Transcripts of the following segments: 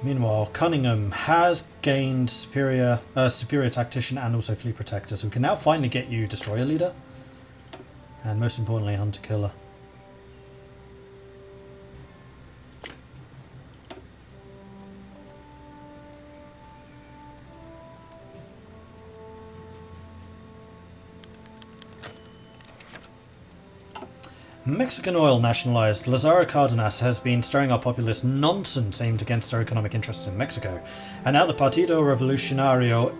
Meanwhile, Cunningham has gained superior tactician and also fleet protector, so we can now finally get you destroyer leader. And most importantly, hunter killer. Mexican oil nationalized. Lazaro Cardenas has been stirring up populist nonsense aimed against our economic interests in Mexico. And now the Partido Revolucionario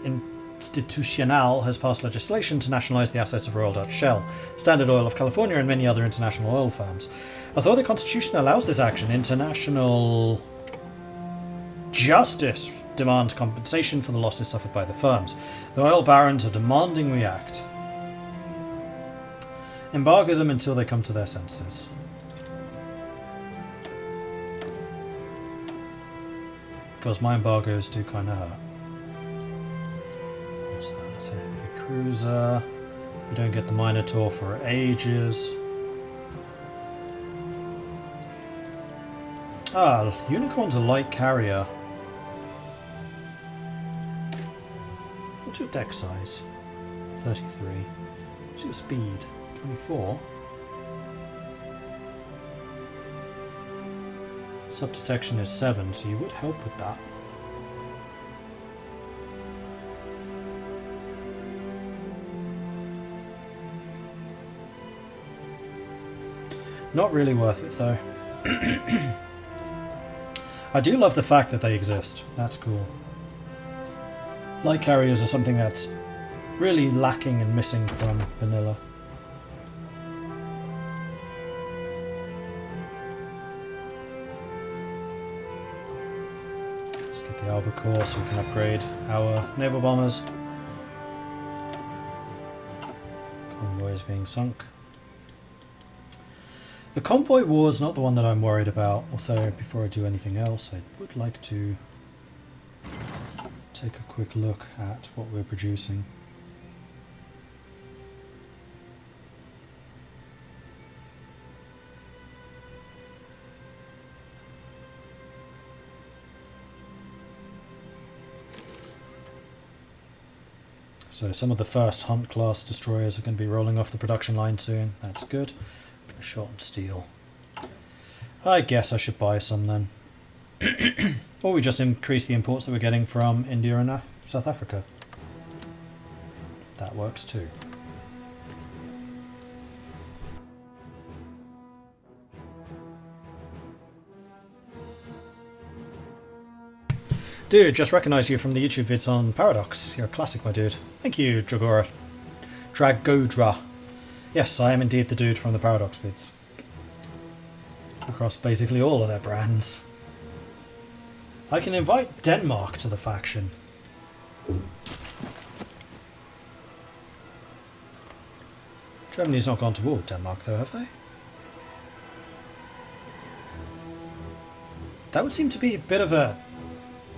Institucional has passed legislation to nationalize the assets of Royal Dutch Shell, Standard Oil of California, and many other international oil firms. Although the Constitution allows this action, international justice demands compensation for the losses suffered by the firms. The oil barons are demanding we act. Embargo them until they come to their senses. Because my embargoes do kind of hurt. What's that? It's a heavy cruiser. We don't get the Minotaur for ages. Ah, Unicorn's a light carrier. What's your deck size? 33. What's your speed? 24. Sub-detection is 7, so you would help with that. Not really worth it though. I do love the fact that they exist. That's cool. Light carriers are something that's really lacking and missing from vanilla. The Albacore so we can upgrade our naval bombers. Convoy is being sunk. The convoy war is not the one that I'm worried about, although before I do anything else I would like to take a quick look at what we're producing. So some of the first Hunt class destroyers are going to be rolling off the production line soon. That's good. Shot and steel. I guess I should buy some then. Or we just increase the imports that we're getting from India and South Africa. That works too. Dude, just recognized you from the YouTube vids on Paradox. You're a classic, my dude. Thank you, Dragodra. Yes, I am indeed the dude from the Paradox vids. Across basically all of their brands. I can invite Denmark to the faction. Germany's not gone to war with Denmark though, have they? That would seem to be a bit of a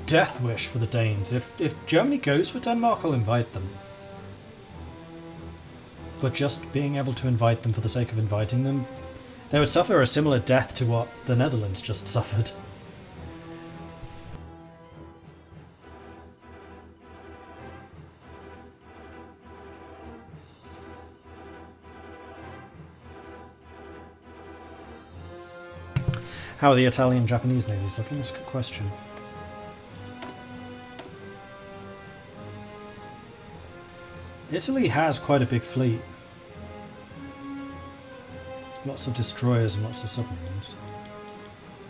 death wish for the Danes. If Germany goes for Denmark, I'll invite them. But just being able to invite them for the sake of inviting them, they would suffer a similar death to what the Netherlands just suffered. How are the Italian-Japanese navies looking? That's a good question. Italy has quite a big fleet. Lots of destroyers and lots of submarines.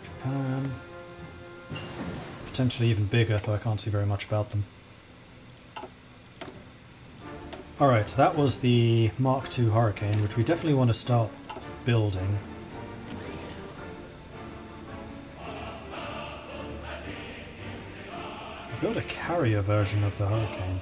Japan. Potentially even bigger, though I can't see very much about them. Alright, so that was the Mark II Hurricane, which we definitely want to start building. Build a carrier version of the Hurricane.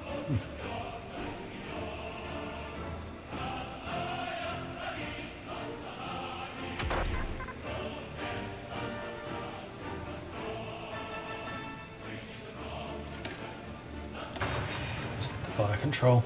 Let's get the fire control.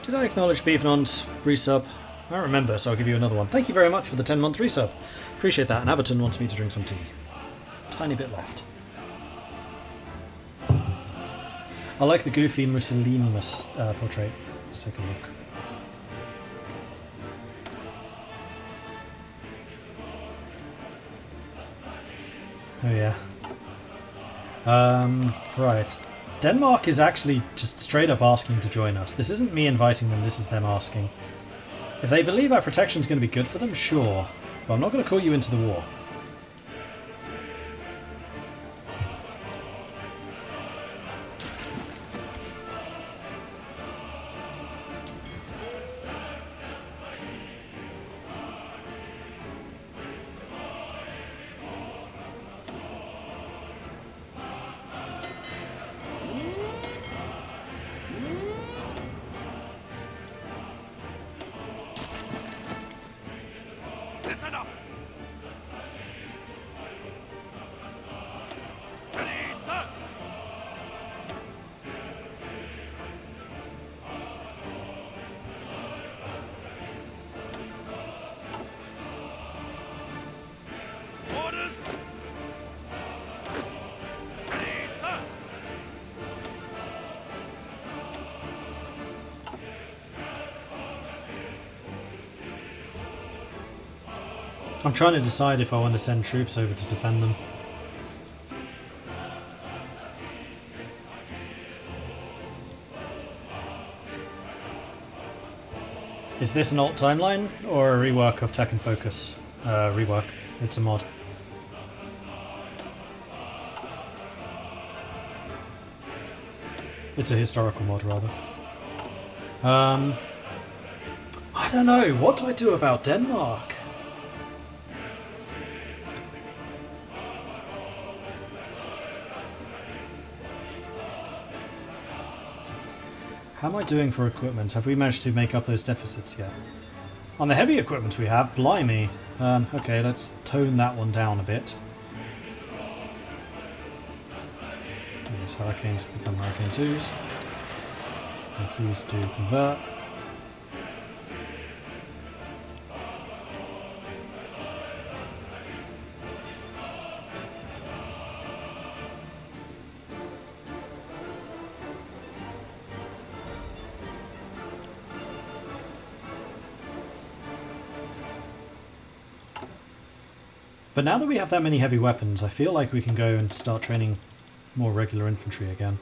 Did I acknowledge Beefnon's resub? I don't remember, so I'll give you another one. Thank you very much for the 10-month resub. Appreciate that. And Everton wants me to drink some tea. Tiny bit left. I like the goofy Mussolini portrait. Let's take a look. Oh yeah. Right. Denmark is actually just straight up asking to join us. This isn't me inviting them, this is them asking. If they believe our protection is going to be good for them, sure. But I'm not going to call you into the war. I'm trying to decide if I want to send troops over to defend them. Is this an alt timeline or a rework of Tech and Focus? Rework. It's a mod. It's a historical mod, rather. I don't know. What do I do about Denmark? How am I doing for equipment? Have we managed to make up those deficits yet? On the heavy equipment we have, blimey. Okay, let's tone that one down a bit. These Hurricanes become Hurricane 2s. And please do convert. But now that we have that many heavy weapons, I feel like we can go and start training more regular infantry again.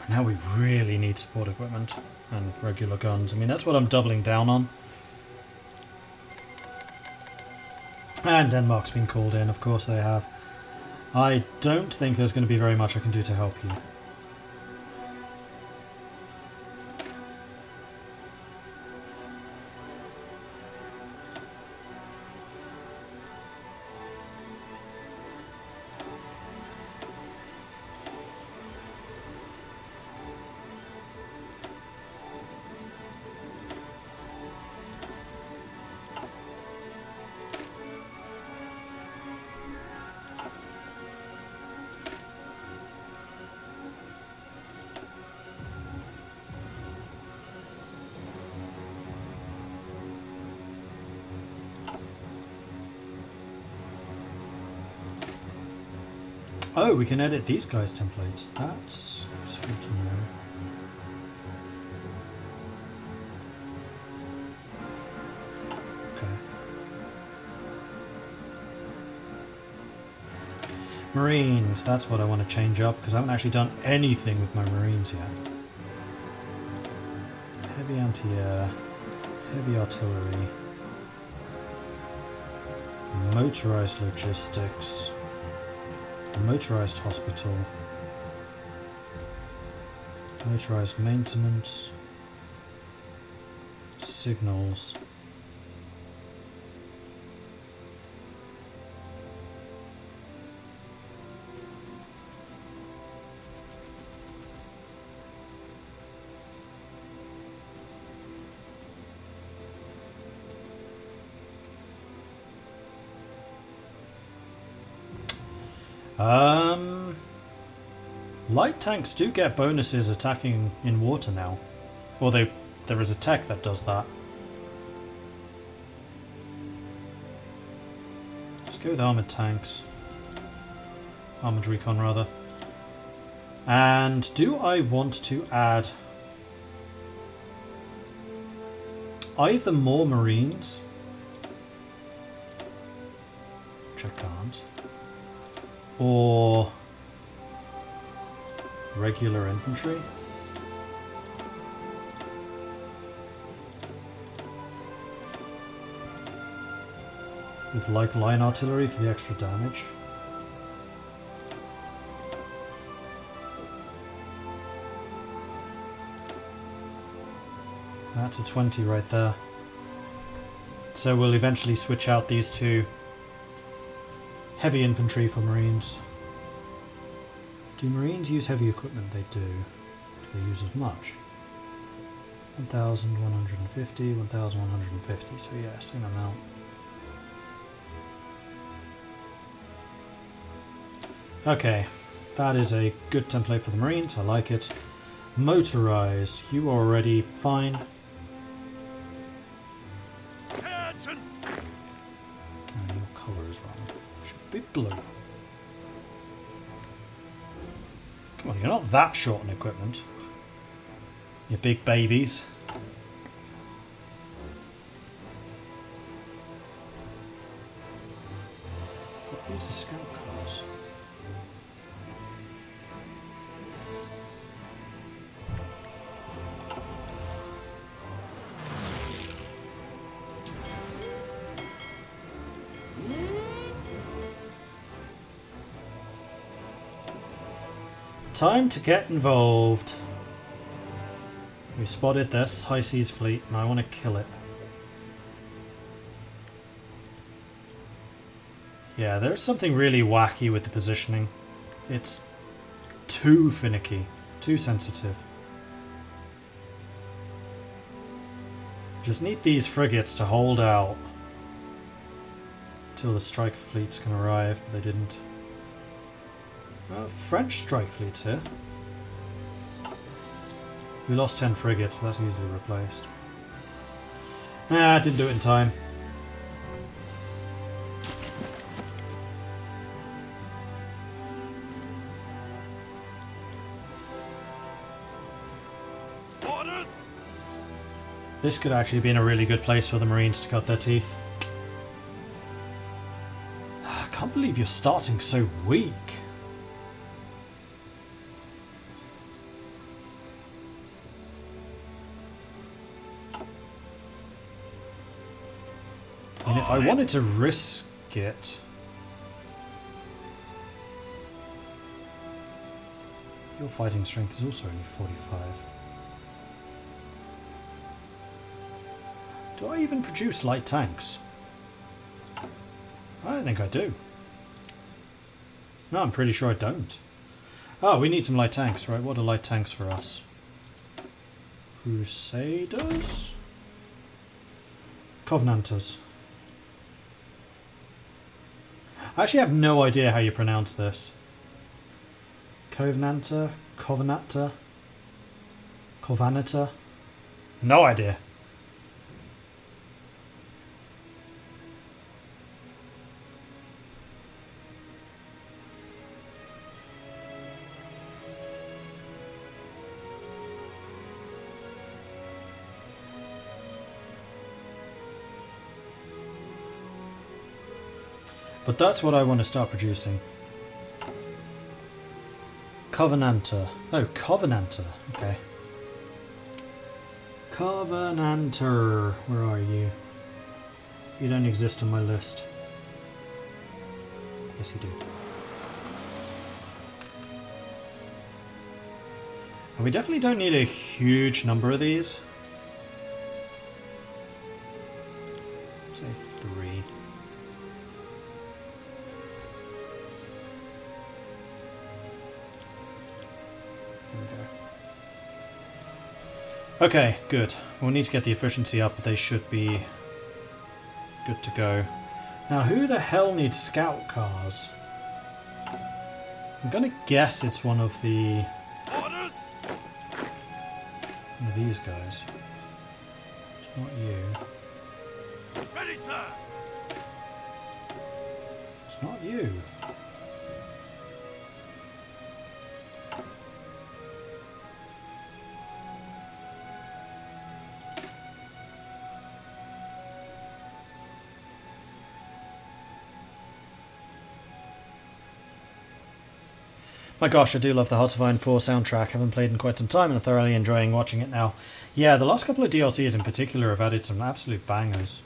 Now we really need support equipment and regular guns. I mean, that's what I'm doubling down on. And Denmark's been called in, of course they have. I don't think there's going to be very much I can do to help you. Oh, we can edit these guys' templates. That's useful to know. Okay. Marines, that's what I want to change up, because I haven't actually done anything with my Marines yet. Heavy anti-air, heavy artillery, motorized logistics, motorized hospital, motorized maintenance, signals, Light tanks do get bonuses attacking in water now. Or there is a tech that does that. Let's go with armoured tanks. Armoured recon, rather. And do I want to add either more marines, which I can't, or regular infantry? With like line artillery for the extra damage. That's a 20 right there. So we'll eventually switch out these two. Heavy infantry for marines. Do marines use heavy equipment? They do. Do they use as much? 1,150, 1,150. So yeah, same amount. Okay, that is a good template for the marines. I like it. Motorized. You are already fine. And your colour is wrong. Should be blue. Come on, you're not that short on equipment. You big babies. What is a scout cars? Time to get involved. We spotted this high seas fleet and I want to kill it. Yeah, there's something really wacky with the positioning. It's too finicky, too sensitive. Just need these frigates to hold out until the strike fleets can arrive, but they didn't. French strike fleet's here. We lost 10 frigates, but that's easily replaced. Ah, didn't do it in time. Orders. This could actually be in a really good place for the Marines to cut their teeth. I can't believe you're starting so weak. I mean, if I wanted to risk it... Your fighting strength is also only 45. Do I even produce light tanks? I don't think I do. No, I'm pretty sure I don't. Oh, we need some light tanks, right? What are light tanks for us? Crusaders? Covenanters. I actually have no idea how you pronounce this. Covenanter? Covenanter? Covaniter? No idea. But that's what I want to start producing. Covenanter. Oh, Covenanter. Okay. Covenanter. Where are you? You don't exist on my list. Yes, you do. And we definitely don't need a huge number of these. Say 3. Okay, good. We'll need to get the efficiency up, but they should be good to go. Now, who the hell needs scout cars? I'm gonna guess it's one of the... Orders! one of these guys. It's not you. Ready, sir! It's not you. My gosh, I do love the Hearts of Iron 4 soundtrack. Haven't played in quite some time and I'm thoroughly enjoying watching it now. Yeah, the last couple of DLCs in particular have added some absolute bangers.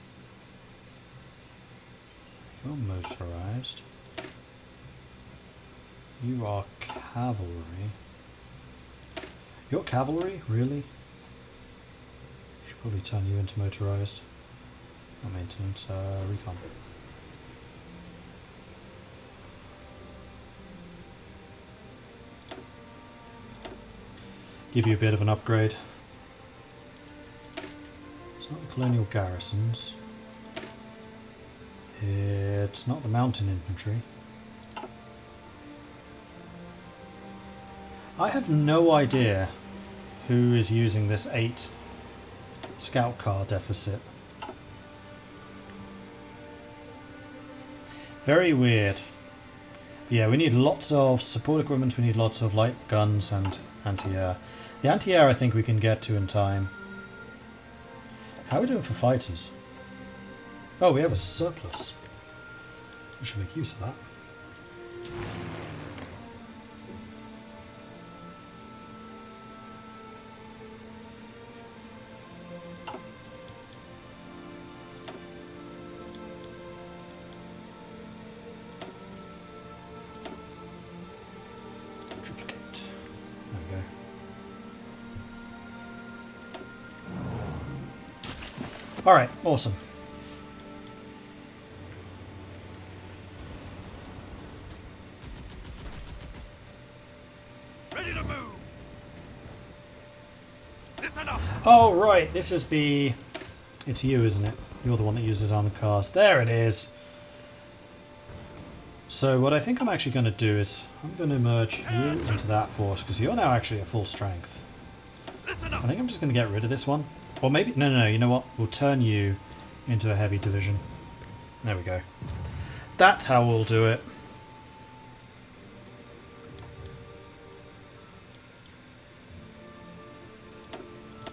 You're motorized. You are cavalry. You're cavalry? Really? Should probably turn you into motorized. Not maintenance, recon. Give you a bit of an upgrade. It's not the colonial garrisons. It's not the mountain infantry. I have no idea who is using this 8 scout car deficit. Very weird. Yeah, we need lots of support equipment, we need lots of light guns and anti-air. The anti-air I think we can get to in time. How are we doing for fighters? Oh, we have a surplus. We should make use of that. Triplicate. There we go. Alright, awesome. Ready to move! Listen up! Oh, right, this is the... It's you, isn't it? You're the one that uses armored cars. There it is! So what I think I'm actually going to do is I'm going to merge you into that force, because you're now actually at full strength. Listen up! I think I'm just going to get rid of this one. Or maybe... No, you know what? We'll turn you into a heavy division. There we go. That's how we'll do it.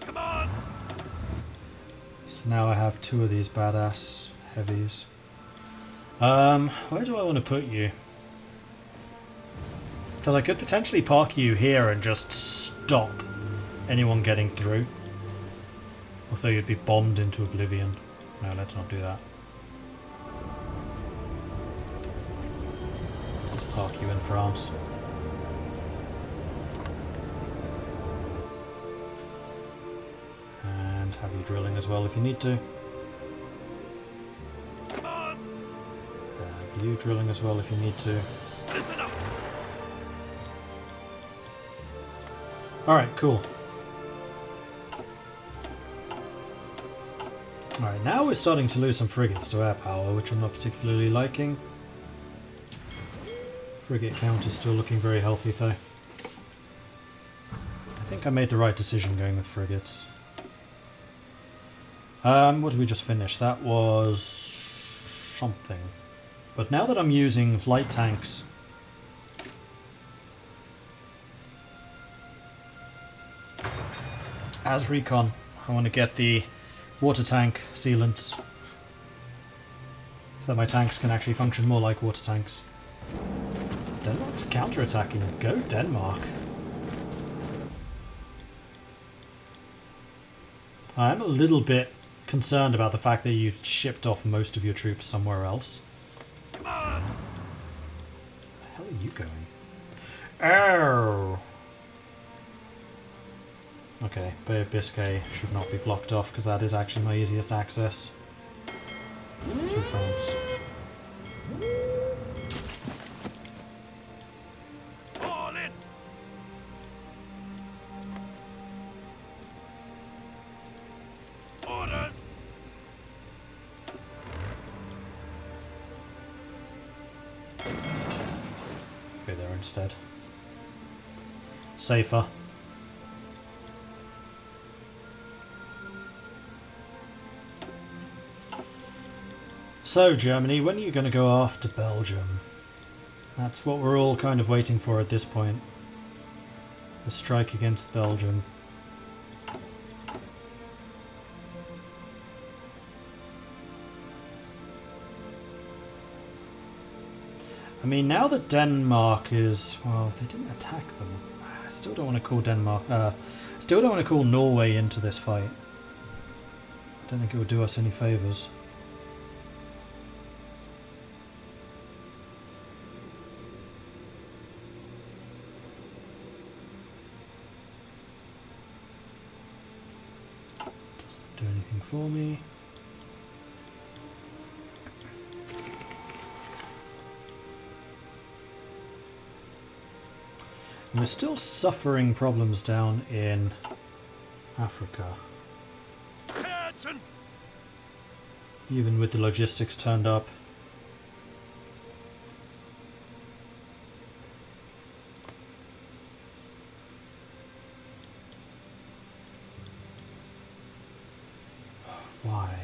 Come on! So now I have 2 of these badass heavies. Where do I want to put you? Because I could potentially park you here and just stop anyone getting through. Although you'd be bombed into oblivion. No, let's not do that. Let's park you in France. And have you drilling as well if you need to. Come on! Have you drilling as well if you need to. Listen up! Alright, cool. Alright, now we're starting to lose some frigates to air power, which I'm not particularly liking. Frigate count is still looking very healthy though. I think I made the right decision going with frigates. What did we just finish? That was something. But now that I'm using light tanks, as recon, I want to get the water tank sealants so that my tanks can actually function more like water tanks. Denmark's counter-attacking. Go Denmark. I'm a little bit concerned about the fact that you shipped off most of your troops somewhere else. Come on! Where the hell are you going? Oh! Okay, Bay of Biscay should not be blocked off because that is actually my easiest access to France. All in! Orders! go there instead. Safer. So, Germany, when are you going to go after Belgium? That's what we're all kind of waiting for at this point. The strike against Belgium. I mean, now that Denmark is... well, they didn't attack them. I still don't want to call Denmark... still don't want to call Norway into this fight. I don't think it would do us any favours. Doesn't do anything for me. We're still suffering problems down in Africa. Even with the logistics turned up. Why?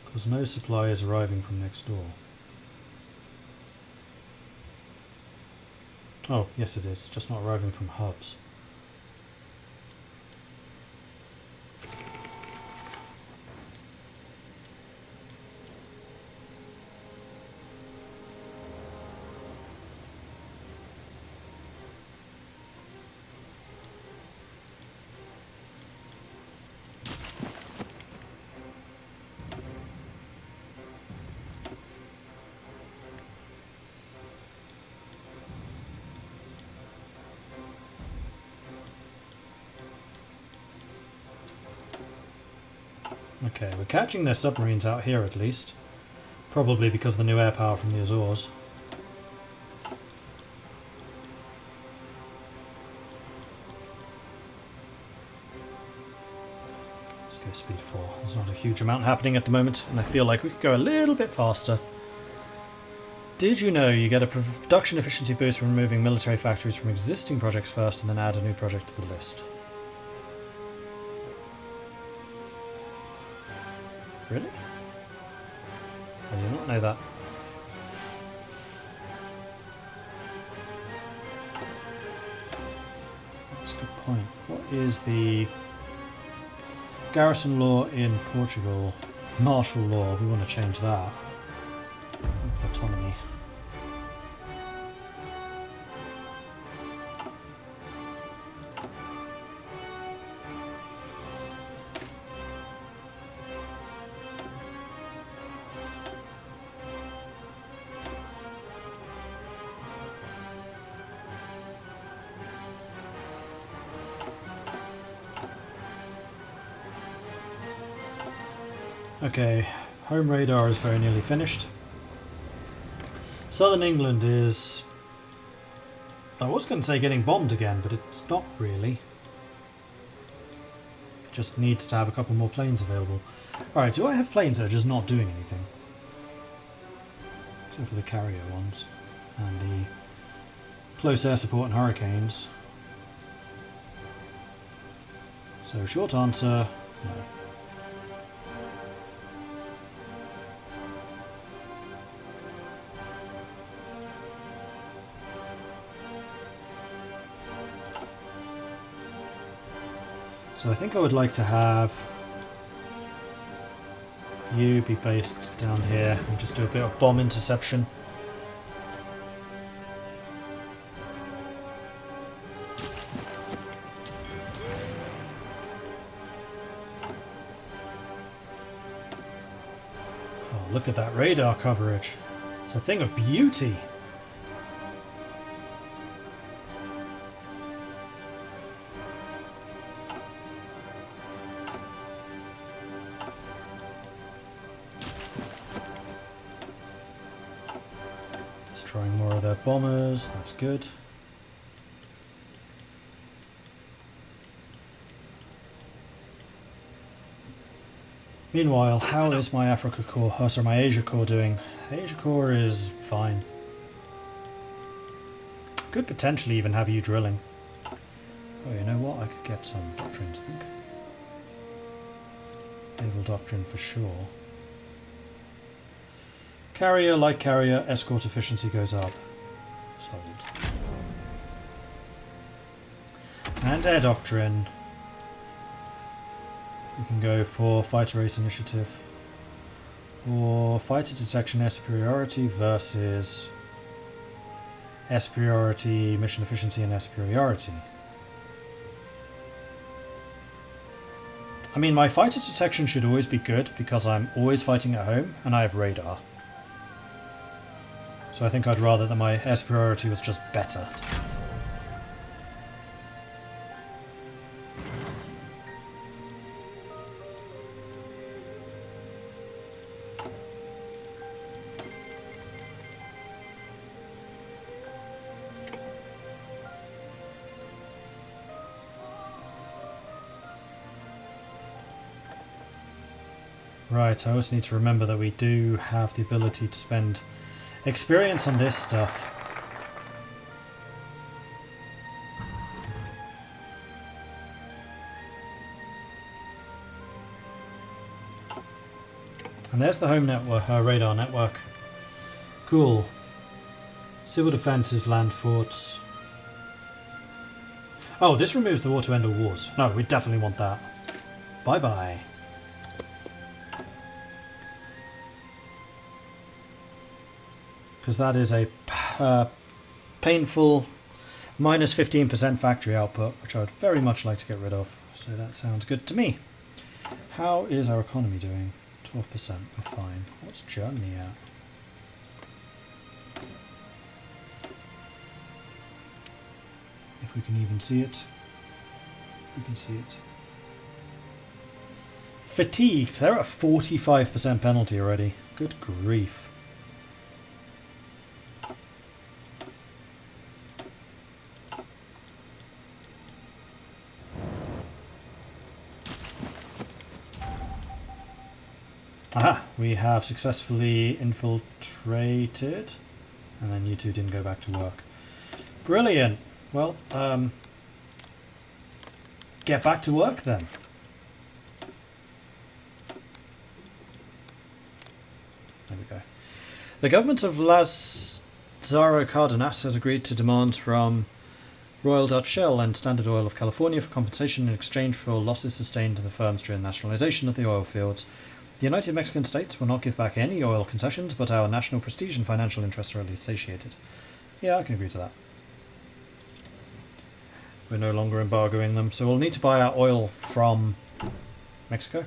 Because no supply is arriving from next door. Oh, yes it is, just not arriving from hubs. Okay, we're catching their submarines out here at least. Probably because of the new air power from the Azores. Let's go speed 4. There's not a huge amount happening at the moment, and I feel like we could go a little bit faster. Did you know you get a production efficiency boost from removing military factories from existing projects first and then add a new project to the list? Really? I did not know that. That's a good point. What is the garrison law in Portugal? Martial law, we want to change that. Autonomy. Okay, home radar is very nearly finished. Southern England is... I was going to say getting bombed again, but it's not really. It just needs to have a couple more planes available. Alright, do I have planes that are just not doing anything? Except for the carrier ones. And the close air support and hurricanes. So short answer, no. So I think I would like to have you be based down here and just do a bit of bomb interception. Oh, look at that radar coverage. It's a thing of beauty. Destroying more of their bombers, that's good. Meanwhile, how is my Africa Corps, oh sorry, my Asia Corps doing? Asia Corps is fine. Could potentially even have you drilling. Oh, you know what? I could get some doctrines, I think. Naval doctrine for sure. Carrier, light carrier, escort efficiency goes up. Sold. And air doctrine. We can go for fighter race initiative. Or fighter detection air superiority versus air superiority, mission efficiency and air superiority. I mean, my fighter detection should always be good because I'm always fighting at home and I have radar. So I think I'd rather that my air superiority was just better. Right, I also need to remember that we do have the ability to spend experience on this stuff. And there's the home network, radar network. Cool. Civil defences, land forts. Oh, this removes the war to end all wars. No, we definitely want that. Bye-bye. Because that is a painful minus 15% factory output, which I would very much like to get rid of. So that sounds good to me. How is our economy doing? 12%, we're fine. What's Germany at? If we can even see it. We can see it. Fatigued, they're at 45% penalty already. Good grief. Aha! We have successfully infiltrated, and then you two didn't go back to work. Brilliant! Well, get back to work then. There we go. The government of Lázaro Cárdenas has agreed to demands from Royal Dutch Shell and Standard Oil of California for compensation in exchange for losses sustained to the firms during the nationalization of the oil fields. The United Mexican States will not give back any oil concessions, but our national prestige and financial interests are at least satiated. Yeah, I can agree to that. We're no longer embargoing them, so we'll need to buy our oil from Mexico.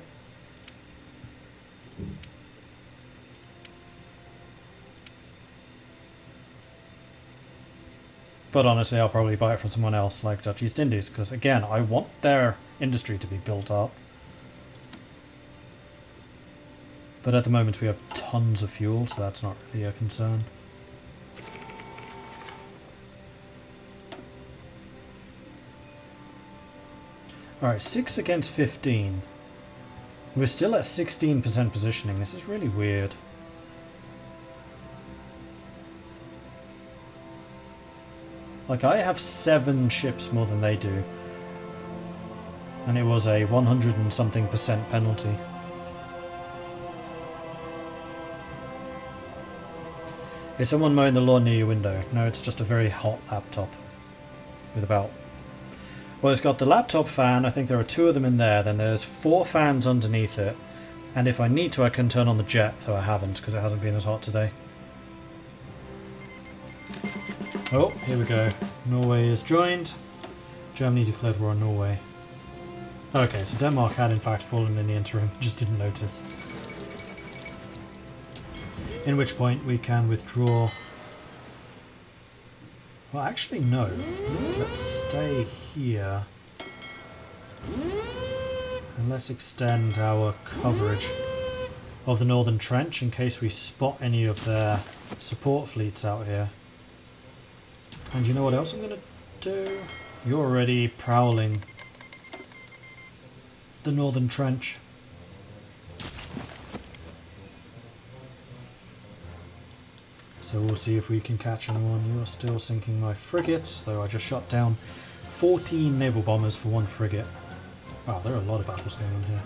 But honestly, I'll probably buy it from someone else, like Dutch East Indies, because again, I want their industry to be built up. But at the moment we have tons of fuel, so that's not really a concern. Alright, 6 against 15. We're still at 16% positioning. This is really weird. Like, I have 7 ships more than they do. And it was a 100 and something % penalty. Is someone mowing the lawn near your window? No, it's just a very hot laptop. With about... Well, it's got the laptop fan, I think there are 2 of them in there, then there's 4 fans underneath it, and if I need to I can turn on the jet, though I haven't, because it hasn't been as hot today. Oh, here we go. Norway is joined. Germany declared war on Norway. Okay, so Denmark had in fact fallen in the interim, just didn't notice. In which point we can withdraw. Well, actually, no. Let's stay here. And let's extend our coverage of the Northern Trench in case we spot any of their support fleets out here. And you know what else I'm going to do? You're already prowling the Northern Trench. So we'll see if we can catch anyone. You are still sinking my frigates, though I just shot down 14 naval bombers for one frigate. Wow, there are a lot of battles going on here.